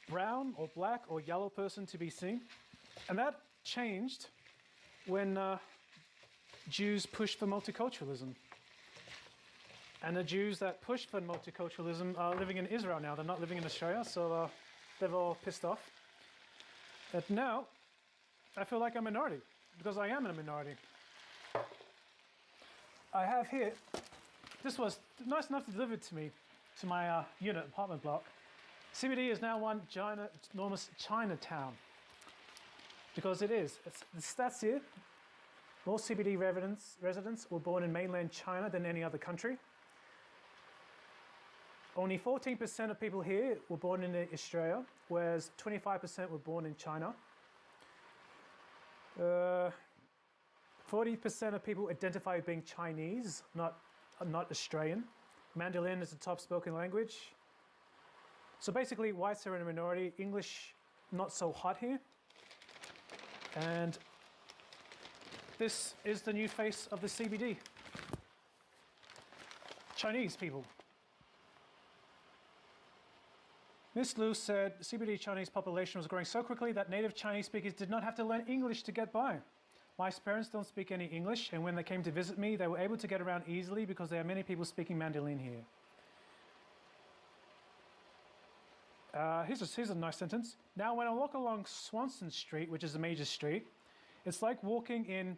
brown or black or yellow person to be seen. And that changed when Jews pushed for multiculturalism. And the Jews that pushed for multiculturalism are living in Israel now. They're not living in Australia, so they're all pissed off. And now, I feel like I'm a minority, because I am a minority. I have here, this was nice enough to deliver to me, to my unit apartment block. CBD is now one enormous Chinatown. Because it is. The stats here, more CBD residents were born in mainland China than any other country. Only 14% of people here were born in Australia, whereas 25% were born in China. 40% of people identify as being Chinese, not Australian. Mandarin is the top spoken language. So basically, whites are in a minority. English, not so hot here. And this is the new face of the CBD. Chinese people. Ms. Liu said CBD Chinese population was growing so quickly that native Chinese speakers did not have to learn English to get by. My parents don't speak any English, and when they came to visit me, they were able to get around easily because there are many people speaking Mandarin here. Here's a nice sentence. Now, when I walk along Swanston Street, which is a major street, it's like walking in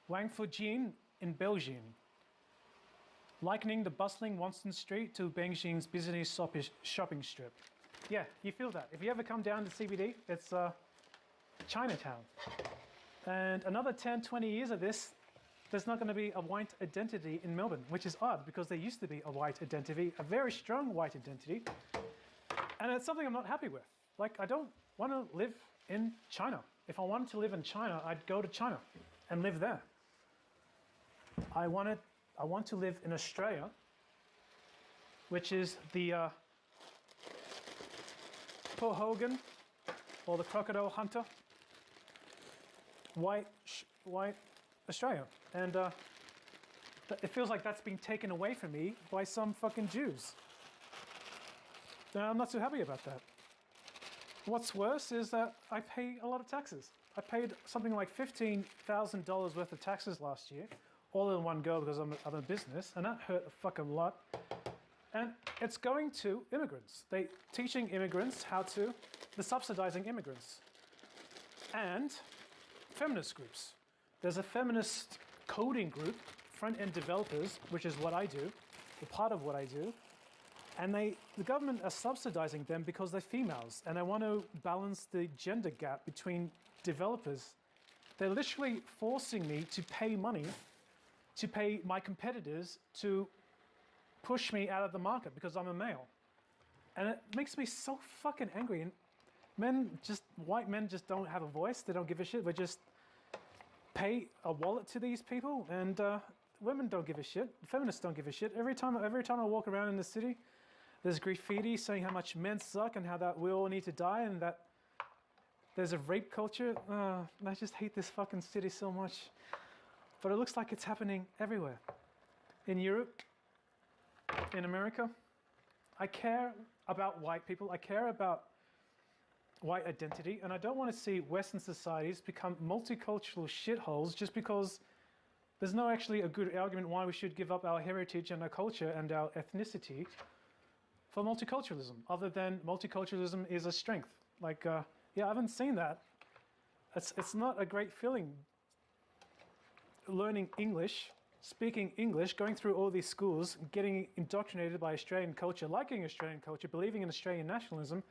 Wangfujing in Belgium, likening the bustling Swanston Street to Beijing's business shopping strip. Yeah, you feel that. If you ever come down to CBD, it's Chinatown. And another 10, 20 years of this, there's not going to be a white identity in Melbourne, which is odd because there used to be a white identity, a very strong white identity. And it's something I'm not happy with. Like, I don't want to live in China. If I wanted to live in China, I'd go to China and live there. I want to live in Australia, which is the Paul Hogan or the crocodile hunter, white Australia. And it feels like that's been taken away from me by some fucking Jews. I'm not so happy about that. What's worse is that I pay a lot of taxes. I paid something like $15,000 worth of taxes last year, all in one go because I'm a business, and that hurt a fucking lot. And it's going to immigrants. They're teaching immigrants they're subsidizing immigrants. And feminist groups. There's a feminist coding group, front-end developers, which is what I do, or part of what I do. And the government are subsidizing them because they're females, and they want to balance the gender gap between developers. They're literally forcing me to pay money to pay my competitors to push me out of the market because I'm a male. And it makes me so fucking angry. And white men just don't have a voice. They don't give a shit. They just pay a wallet to these people, and women don't give a shit. Feminists don't give a shit. Every time I walk around in the city, there's graffiti saying how much men suck and how that we all need to die and that there's a rape culture. I just hate this fucking city so much. But it looks like it's happening everywhere. In Europe, in America. I care about white people. I care about white identity. And I don't want to see Western societies become multicultural shitholes just because there's no actually a good argument why we should give up our heritage and our culture and our ethnicity for multiculturalism, other than multiculturalism is a strength. Like, yeah, I haven't seen that. It's not a great feeling learning English, speaking English, going through all these schools, getting indoctrinated by Australian culture, liking Australian culture, believing in Australian nationalism,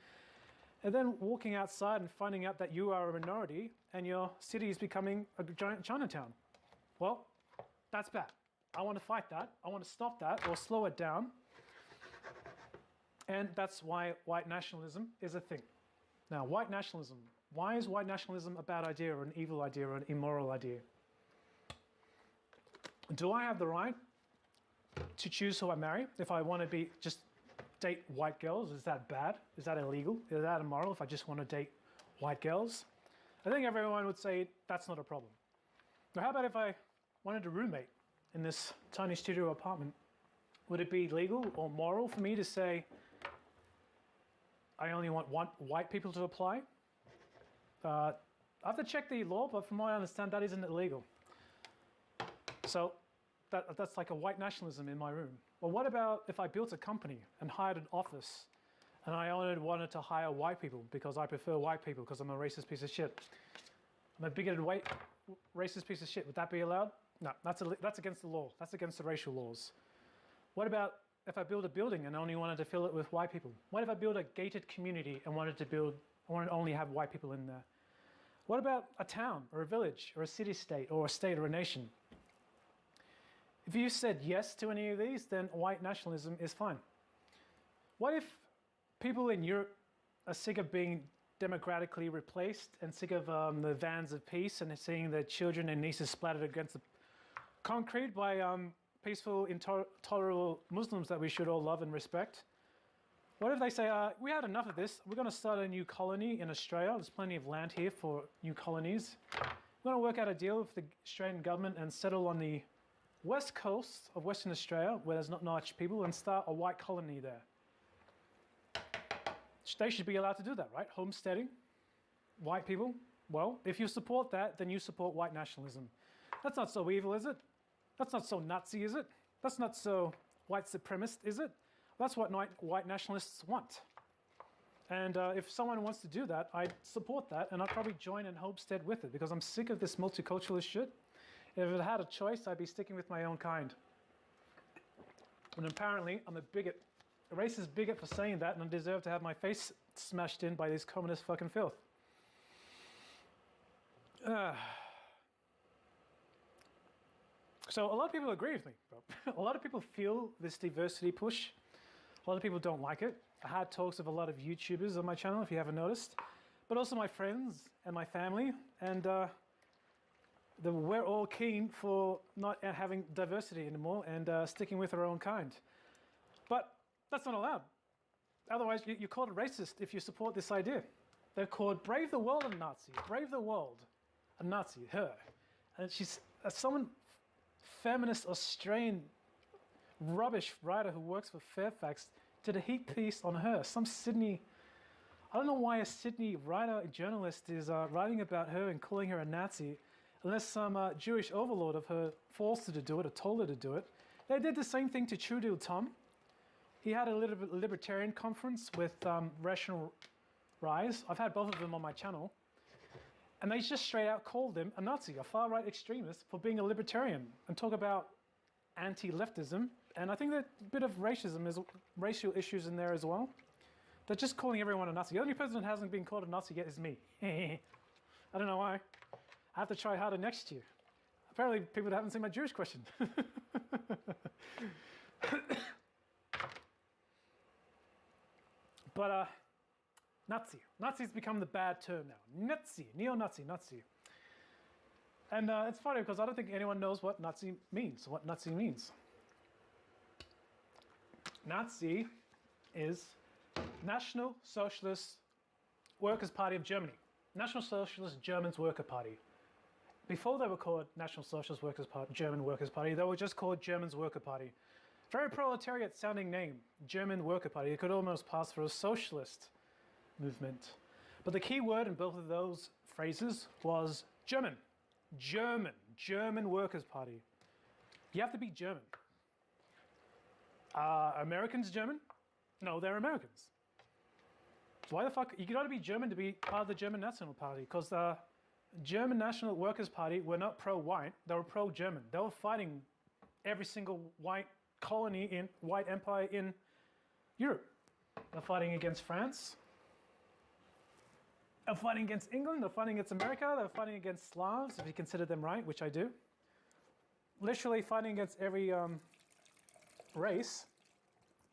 and then walking outside and finding out that you are a minority and your city is becoming a giant Chinatown. Well, that's bad. I want to fight that. I want to stop that or slow it down. And that's why white nationalism is a thing. Now, white nationalism. Why is white nationalism a bad idea or an evil idea or an immoral idea? Do I have the right to choose who I marry? If I want to just date white girls, is that bad? Is that illegal? Is that immoral if I just want to date white girls? I think everyone would say that's not a problem. Now, how about if I wanted a roommate in this tiny studio apartment? Would it be legal or moral for me to say, I only want white people to apply. I have to check the law, but from what I understand, that isn't illegal. So that's like a white nationalism in my room. Well, what about if I built a company and hired an office and I only wanted to hire white people because I prefer white people because I'm a racist piece of shit? I'm a bigoted racist piece of shit. Would that be allowed? No, that's against the law. That's against the racial laws. What about if I build a building and only wanted to fill it with white people? What if I build a gated community and wanted to only have white people in there? What about a town or a village or a city-state or a state or a nation? If you said yes to any of these, then white nationalism is fine. What if people in Europe are sick of being democratically replaced and sick of the vans of peace and seeing their children and nieces splattered against the concrete by peaceful, intolerable Muslims that we should all love and respect? What if they say, we had enough of this, we're going to start a new colony in Australia, there's plenty of land here for new colonies. We're going to work out a deal with the Australian government and settle on the west coast of Western Australia, where there's not much people, and start a white colony there. They should be allowed to do that, right? Homesteading, white people. Well, if you support that, then you support white nationalism. That's not so evil, is it? That's not so Nazi, is it? That's not so white supremacist, is it? That's what white nationalists want. And if someone wants to do that, I'd support that, and I'd probably join and homestead with it, because I'm sick of this multiculturalist shit. If I had a choice, I'd be sticking with my own kind. And apparently, I'm a bigot, a racist bigot for saying that, and I deserve to have my face smashed in by this communist fucking filth. So a lot of people agree with me. A lot of people feel this diversity push. A lot of people don't like it. I had talks with a lot of YouTubers on my channel, if you haven't noticed, but also my friends and my family, and we're all keen for not having diversity anymore and sticking with our own kind. But that's not allowed. Otherwise, you're called a racist if you support this idea. They're called Brave the World a Nazi. Brave the World, a Nazi, her. And she's someone, feminist Australian rubbish writer who works for Fairfax, did a heat piece on her. Some Sydney, I don't know why a Sydney writer, journalist is writing about her and calling her a Nazi, unless some Jewish overlord of her forced her to do it or told her to do it. They did the same thing to True Deal Tom. He had a little bit libertarian conference with Rational Rise. I've had both of them on my channel. And they just straight out called him a Nazi, a far-right extremist, for being a libertarian, and talk about anti-leftism. And I think that a bit of racial issues in there as well. They're just calling everyone a Nazi. The only person that hasn't been called a Nazi yet is me. I don't know why. I have to try harder next year. Apparently people haven't seen my Jewish question. But Nazi. Nazi's become the bad term now. Nazi, neo-Nazi, Nazi. And it's funny because I don't think anyone knows what Nazi means, Nazi is National Socialist Workers' Party of Germany. National Socialist Germans Worker Party. Before they were called National Socialist German Workers' Party, they were just called Germans Worker Party. Very proletariat sounding name, German Worker Party. It could almost pass for a socialist movement. But the key word in both of those phrases was German. German Workers' Party. You have to be German. Americans German? No, they're Americans. Why the fuck? You gotta be German to be part of the German National Party, because the German National Workers' Party were not pro-white, they were pro-German. They were fighting every single white colony white empire in Europe. They're fighting against France. They're fighting against England, they're fighting against America, they're fighting against Slavs, if you consider them right, which I do. Literally fighting against every race,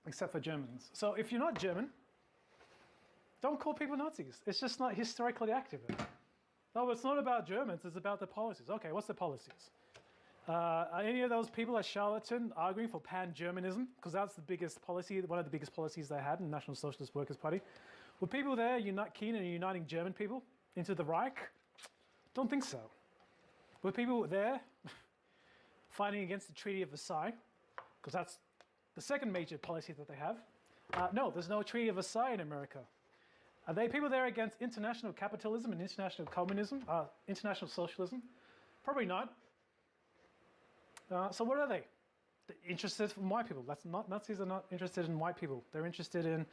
except for Germans. So if you're not German, don't call people Nazis. It's just not historically accurate. No, it's not about Germans, it's about the policies. Okay, what's the policies? Are any of those people at Charlottetown arguing for pan-Germanism? Because that's the biggest policy, one of the biggest policies they had in the National Socialist Workers' Party. Were people there keen in uniting German people into the Reich? Don't think so. Were people there fighting against the Treaty of Versailles? Because that's the second major policy that they have. No, there's no Treaty of Versailles in America. Are they people there against international capitalism and international communism, international socialism? Probably not. So what are they? They're interested in white people. That's not, Nazis are not interested in white people. They're interested in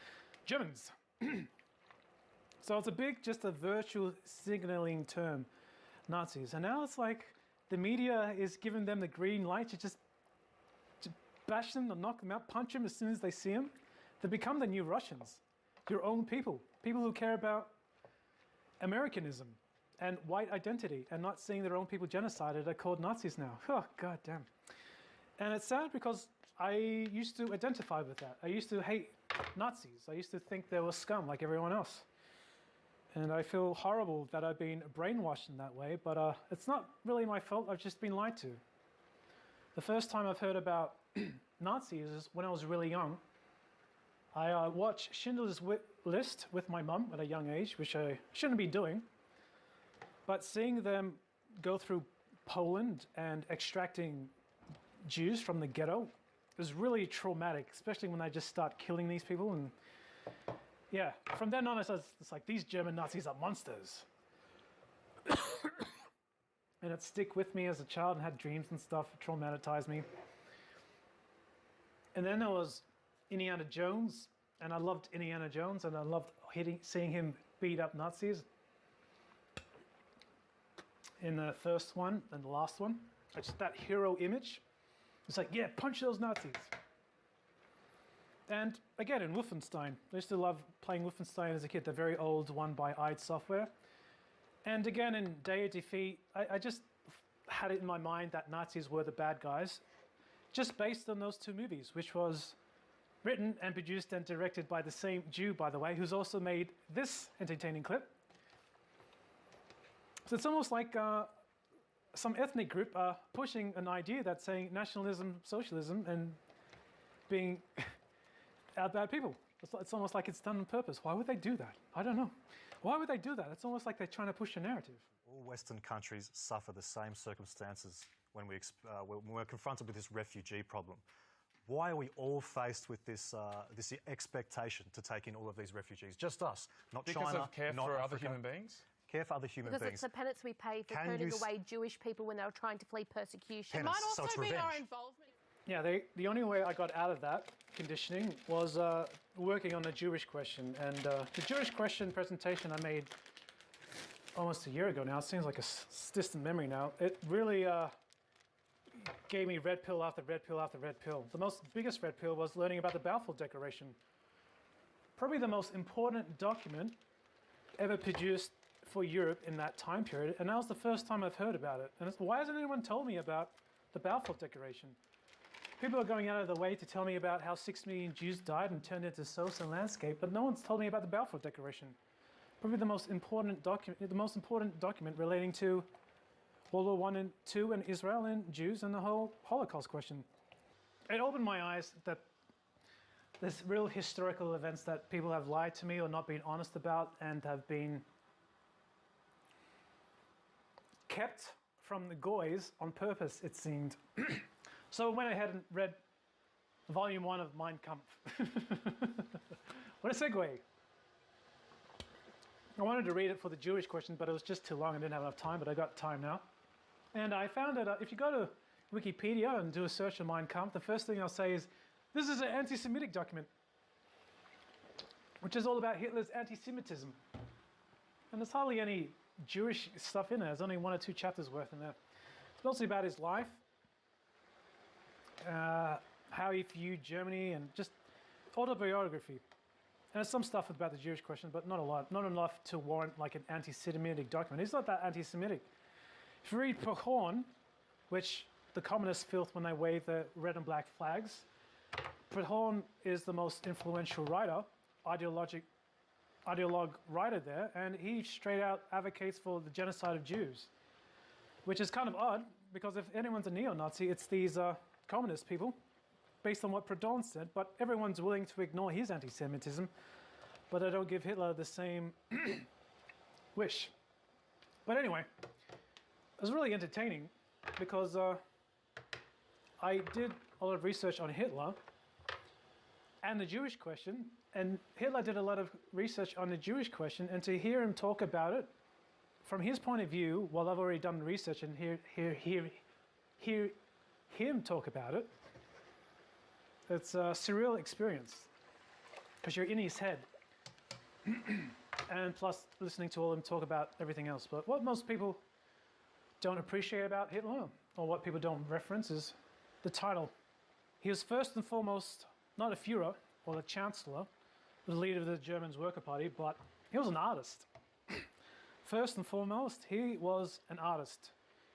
Germans. So it's just a virtual signaling term, Nazis. And now it's like the media is giving them the green light to bash them, or knock them out, punch them as soon as they see them. They become the new Russians, your own people who care about Americanism and white identity and not seeing their own people genocided are called Nazis now. Oh, god damn. And it's sad because I used to identify with that. I used to hate Nazis. I used to think they were scum like everyone else. And I feel horrible that I've been brainwashed in that way, but it's not really my fault. I've just been lied to. The first time I've heard about Nazis is when I was really young. I watched Schindler's List with my mum at a young age, which I shouldn't be doing. But seeing them go through Poland and extracting Jews from the ghetto is really traumatic, especially when they just start killing these people. And yeah, from then on, it's like these German Nazis are monsters. And it stick with me as a child and had dreams and stuff. It traumatized me. And then there was Indiana Jones, and I loved Indiana Jones, and I loved seeing him beat up Nazis. In the first one and the last one, it's that hero image. It's like, yeah, punch those Nazis. And again, in Wolfenstein, I used to love playing Wolfenstein as a kid, the very old one by id Software. And again, in Day of Defeat, I just had it in my mind that Nazis were the bad guys, just based on those two movies, which was written and produced and directed by the same Jew, by the way, who's also made this entertaining clip. So it's almost like some ethnic group pushing an idea that's saying nationalism, socialism, and being bad people. It's almost like it's done on purpose. Why would they do that? I don't know. Why would they do that? It's almost like they're trying to push a narrative. All Western countries suffer the same circumstances when we're confronted with this refugee problem. Why are we all faced with this expectation to take in all of these refugees? Just us, not China, because of care not for Africa. other human beings? Care for other human because beings. it's the penance we pay for turning away Jewish people when they were trying to flee persecution. Penance, It might also so be our revenge. involvement. Yeah, the only way I got out of that conditioning was working on the Jewish question. And the Jewish question presentation I made almost a year ago now, it seems like a distant memory now, it really gave me red pill after red pill after red pill. The biggest red pill was learning about the Balfour Declaration. Probably the most important document ever produced for Europe in that time period, and that was the first time I've heard about it. And why hasn't anyone told me about the Balfour Declaration? People are going out of the way to tell me about how 6 million Jews died and turned into social landscape, but no one's told me about the Balfour Declaration. Probably the most important document relating to World War I and II and Israel and Jews and the whole Holocaust question. It opened my eyes that there's real historical events that people have lied to me or not been honest about and have been kept from the goys on purpose, it seemed. So I went ahead and read Volume 1 of Mein Kampf. What a segue. I wanted to read it for the Jewish question, but it was just too long. I didn't have enough time, but I got time now. And I found that if you go to Wikipedia and do a search on Mein Kampf, the first thing I'll say is, this is an anti-Semitic document, which is all about Hitler's anti-Semitism. And there's hardly any Jewish stuff in there. There's only 1 or 2 chapters worth in there. It's mostly about his life, how he viewed Germany, and just autobiography. And there's some stuff about the Jewish question, but not a lot. Not enough to warrant like an anti-Semitic document. It's not that anti-Semitic. If you read Prohorn, which the communists filth when they wave the red and black flags, Prohorn is the most influential writer, ideologue writer there, and he straight out advocates for the genocide of Jews, which is kind of odd, because if anyone's a neo-Nazi, it's these communist people, based on what Proudhon said, but everyone's willing to ignore his anti-Semitism, but they don't give Hitler the same wish. But anyway, it was really entertaining, because I did a lot of research on Hitler, and the Jewish question. And Hitler did a lot of research on the Jewish question, and to hear him talk about it from his point of view, while I've already done research, and hear him talk about it, it's a surreal experience because you're in his head. And plus listening to all of them talk about everything else. But what most people don't appreciate about Hitler, or what people don't reference, is the title. He was first and foremost not a Führer or the Chancellor, the leader of the German Worker Party, but he was an artist. First and foremost, he was an artist.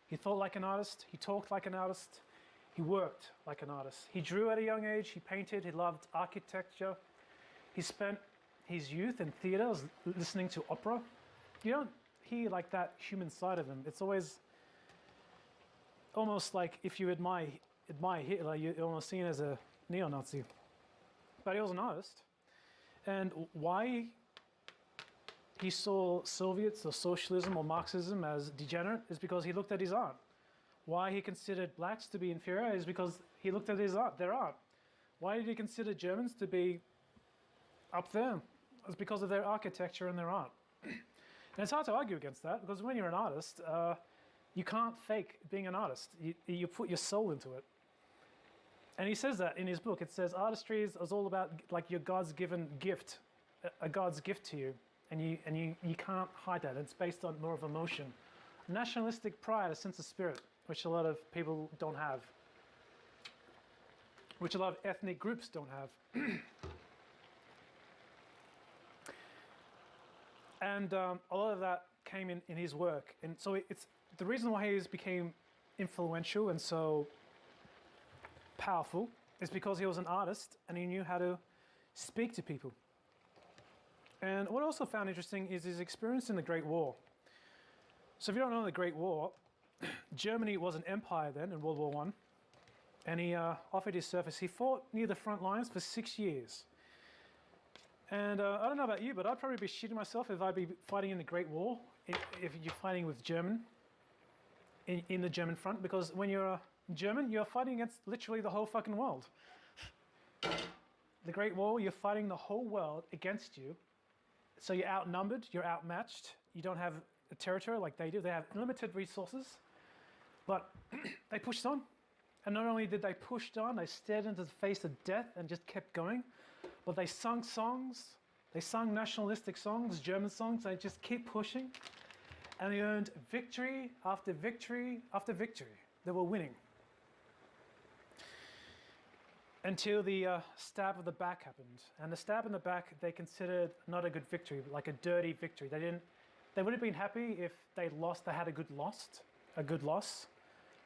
He thought like an artist, he talked like an artist, he worked like an artist. He drew at a young age, he painted, he loved architecture. He spent his youth in theaters listening to opera. You don't hear like that human side of him. It's always almost like if you admire Hitler, you're almost seen as a neo-Nazi. But he was an artist. And why he saw Soviets or socialism or Marxism as degenerate is because he looked at his art. Why he considered blacks to be inferior is because he looked at his art, their art. Why did he consider Germans to be up there? It's because of their architecture and their art. And it's hard to argue against that, because when you're an artist, you can't fake being an artist. You put your soul into it. And he says that in his book. It says artistry is all about like your God's given gift, a God's gift to you. And you can't hide that. It's based on more of emotion. Nationalistic pride, a sense of spirit, which a lot of people don't have. Which a lot of ethnic groups don't have. And a lot of that came in his work. And so it's the reason why he became influential and so powerful is because he was an artist and he knew how to speak to people. And what I also found interesting is his experience in the Great War. So if you don't know the Great War, Germany was an empire then in World War I. And he offered his service. He fought near the front lines for 6 years. And I don't know about you, but I'd probably be shitting myself if I'd be fighting in the Great War, if you're fighting with German, in the German front, because when you're German, you're fighting against literally the whole fucking world. The Great War, you're fighting the whole world against you. So you're outnumbered, you're outmatched, you don't have a territory like they do. They have limited resources, but they pushed on. And not only did they push on, they stared into the face of death and just kept going. But they sung songs, they sung nationalistic songs, German songs, they just keep pushing. And they earned victory after victory after victory. They were winning. Until the stab of the back happened. And the stab in the back, they considered not a good victory, like a dirty victory. They would have been happy if they lost, they had a good loss.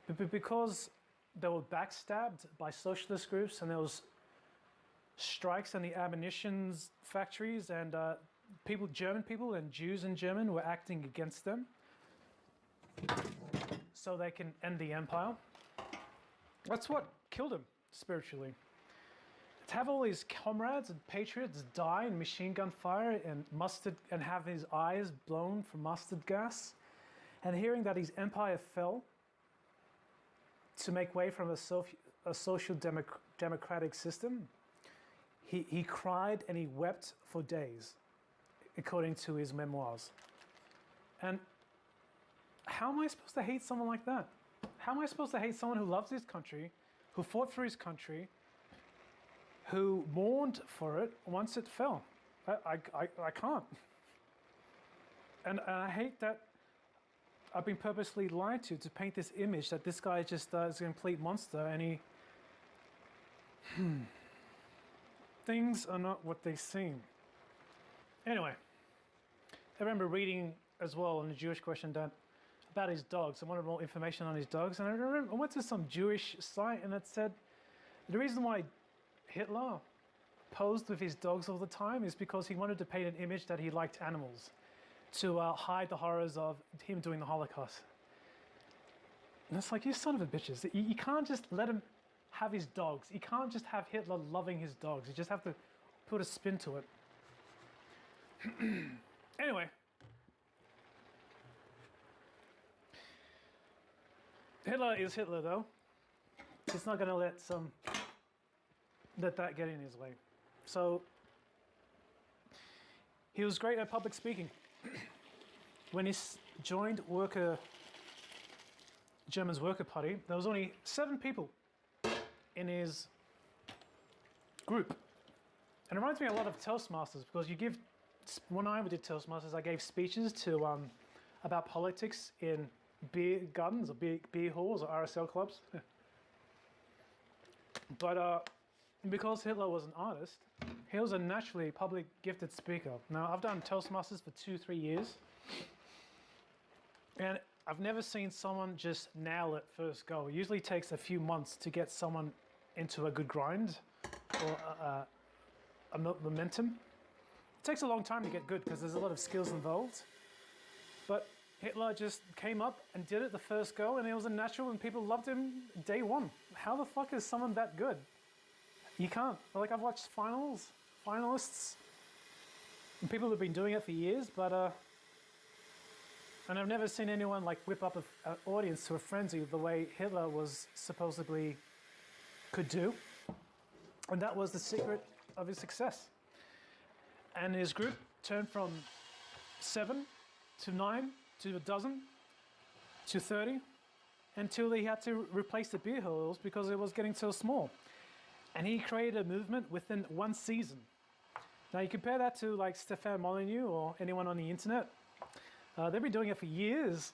But because they were backstabbed by socialist groups and there was strikes in the ammunitions factories, and German people and Jews in Germany were acting against them so they can end the empire. That's what killed him spiritually. To have all his comrades and patriots die in machine gun fire and have his eyes blown from mustard gas, and hearing that his empire fell to make way from a social democratic system, he cried and he wept for days, according to his memoirs. And how am I supposed to hate someone like that? How am I supposed to hate someone who loves his country, who fought for his country, who mourned for it once it fell? I can't. And I hate that I've been purposely lied to paint this image that this guy just is a complete monster, and he... Things are not what they seem. Anyway, I remember reading as well on the Jewish question that about his dogs. I wanted more information on his dogs, and I went to some Jewish site and it said the reason why Hitler posed with his dogs all the time is because he wanted to paint an image that he liked animals, to hide the horrors of him doing the Holocaust. And it's like, you son of a bitches, you can't just let him have his dogs. You can't just have Hitler loving his dogs. You just have to put a spin to it. Anyway. Hitler is Hitler, though. He's not going to let that get in his way. So he was great at public speaking. When he joined German's Worker Party, there was only 7 people in his group. And it reminds me a lot of Toastmasters, because when I did Toastmasters, I gave speeches to about politics in beer gardens or beer halls or RSL clubs. But because Hitler was an artist, he was a naturally public gifted speaker. Now, I've done Toastmasters for 2-3 years, and I've never seen someone just nail it first go. It usually takes a few months to get someone into a good grind or a momentum. It takes a long time to get good because there's a lot of skills involved. But Hitler just came up and did it the first go, and it was a natural, and people loved him day one. How the fuck is someone that good? You can't. Like, I've watched finalists, and people have been doing it for years, but and I've never seen anyone like whip up an audience to a frenzy the way Hitler was supposedly could do. And that was the secret of his success. And his group turned from 7 to 9 to a dozen to 30 until he had to replace the beer halls because it was getting so small. And he created a movement within 1 season. Now you compare that to like Stefan Molyneux or anyone on the internet. They've been doing it for years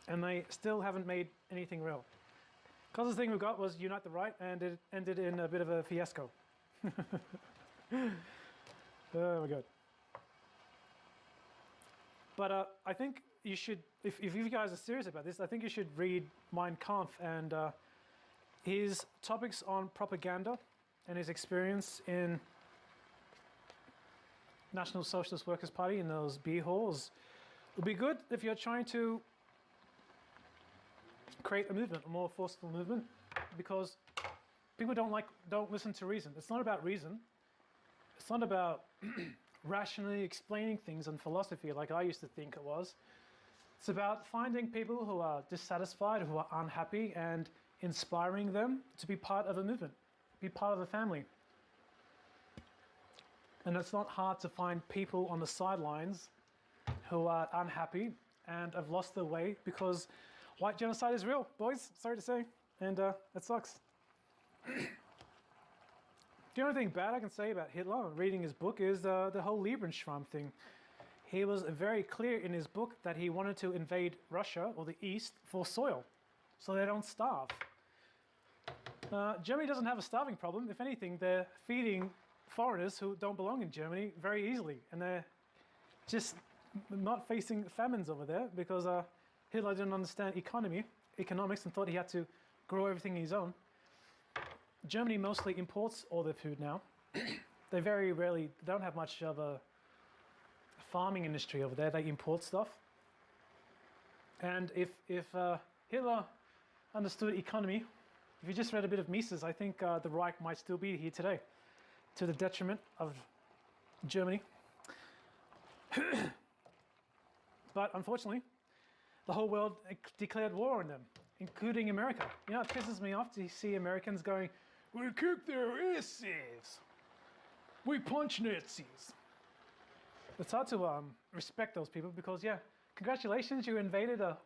and they still haven't made anything real. Closest thing we got was Unite the Right, and it ended in a bit of a fiasco. Oh my God. But I think you should, if you guys are serious about this, I think you should read Mein Kampf and his topics on propaganda and his experience in National Socialist Workers' Party in those beer halls. Would be good if you're trying to create a movement, a more forceful movement, because people don't listen to reason. It's not about reason. It's not about rationally explaining things and philosophy like I used to think it was. It's about finding people who are dissatisfied, who are unhappy, and inspiring them to be part of a movement, be part of a family. And it's not hard to find people on the sidelines who are unhappy and have lost their way, because white genocide is real, boys, sorry to say, and it sucks. The only thing bad I can say about Hitler, reading his book, is the whole Lebensraum thing. He was very clear in his book that he wanted to invade Russia, or the East, for soil, so they don't starve. Germany doesn't have a starving problem. If anything, they're feeding foreigners who don't belong in Germany very easily, and they're just not facing famines over there because Hitler didn't understand economics, and thought he had to grow everything on his own. Germany mostly imports all their food now. They don't have much of a farming industry over there. They import stuff. And if Hitler understood economy, if you just read a bit of Mises, I think the Reich might still be here today, to the detriment of Germany. But unfortunately, the whole world declared war on them, including America. You know, it pisses me off to see Americans going, "We kick their asses. We punch Nazis." It's hard to respect those people because, yeah, congratulations, you invaded a